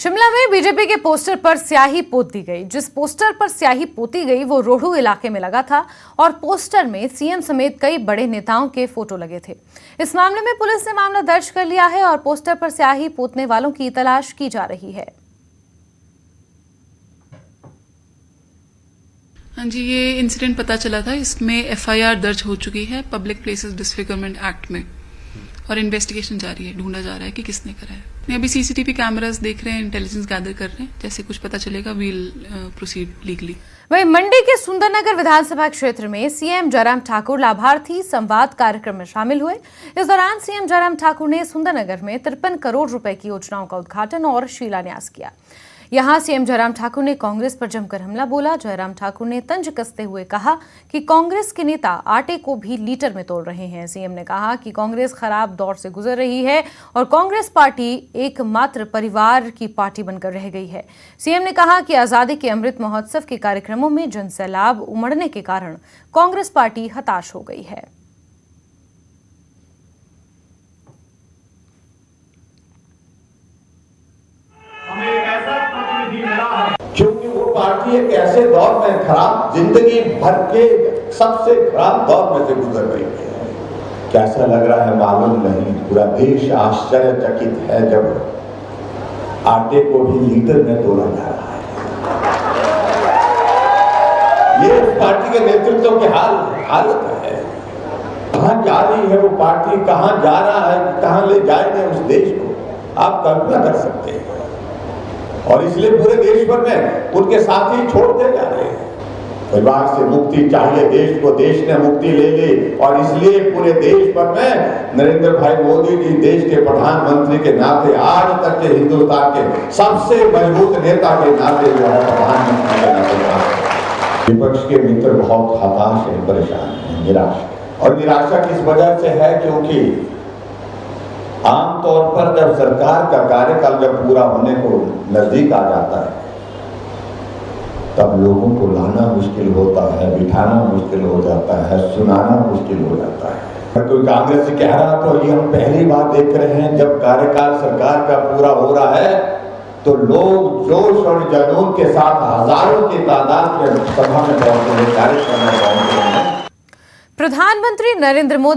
शिमला में बीजेपी के पोस्टर पर स्याही पोत दी गई। जिस पोस्टर पर स्याही पोती गई वो रोहडू इलाके में लगा था और पोस्टर में सीएम समेत कई बड़े नेताओं के फोटो लगे थे। इस मामले में पुलिस ने मामला दर्ज कर लिया है और पोस्टर पर स्याही पोतने वालों की तलाश की जा रही है। हाँ जी, ये इंसिडेंट पता चला था। इसमें एफआईआर दर्ज हो चुकी है पब्लिक प्लेसेस डिसफिगरमेंट एक्ट में और इन्वेस्टिगेशन जारी है। ढूंढा जा रहा है कि किसने करा है। अभी सीसीटीवी कैमरास देख रहे हैं, इंटेलिजेंस गैदर कर रहे हैं। जैसे कुछ पता चलेगा वील प्रोसीड लीगली। वहीं मंडी के सुंदरनगर विधानसभा क्षेत्र में सीएम जयराम ठाकुर लाभार्थी संवाद कार्यक्रम में शामिल हुए। इस दौरान सीएम जयराम ठाकुर ने सुंदरनगर में 53 करोड़ रुपए की योजनाओं का उद्घाटन और शिलान्यास किया। यहां सीएम जयराम ठाकुर ने कांग्रेस पर जमकर हमला बोला। जयराम ठाकुर ने तंज कसते हुए कहा कि कांग्रेस के नेता आटे को भी लीटर में तोल रहे हैं। सीएम ने कहा कि कांग्रेस खराब दौर से गुजर रही है और कांग्रेस पार्टी एकमात्र परिवार की पार्टी बनकर रह गई है। सीएम ने कहा कि आजादी के अमृत महोत्सव के कार्यक्रमों में जनसैलाब उमड़ने के कारण कांग्रेस पार्टी हताश हो गई है। क्योंकि वो पार्टी एक ऐसे दौर में खराब जिंदगी भर के सबसे खराब दौर में से गुजर रही है। कैसा लग रहा है मालूम नहीं। पूरा देश आश्चर्यचकित है जब आटे को भी लीटर में तोला जा रहा है। ये पार्टी के नेतृत्व की हालत है। कहां जा रही है वो पार्टी, कहां जा रहा है, कहां ले जाएंगे उस देश को, आप कल्पना कर सकते हैं। और इसलिए पूरे देश भर में उनके साथी छोड़ते जा रहे हैं। परिवार से मुक्ति चाहिए देश को, देश ने मुक्ति ले ली और इसलिए पूरे देश भर में नरेंद्र भाई मोदी जी देश के प्रधानमंत्री के नाते, आज तक के हिंदुस्तान के सबसे मजबूत नेता के नाते जो है प्रधानमंत्री के नाते, विपक्ष के मित्र बहुत हताश है, परेशान है, निराश है। और निराशा किस वजह से है? क्योंकि आमतौर पर जब सरकार का कार्यकाल जब पूरा होने को नजदीक आ जाता है तब लोगों को लाना मुश्किल होता है, बिठाना मुश्किल हो जाता है, सुनाना मुश्किल हो जाता है। कोई कांग्रेस से कह रहा तो ये हम पहली बार देख रहे हैं जब कार्यकाल सरकार का पूरा हो रहा है तो लोग जोश और जुनून के साथ हजारों की तादाद में सभा में पहुंचे हैं, कार्यक्रम में पहुंचे हैं। प्रधानमंत्री नरेंद्र मोदी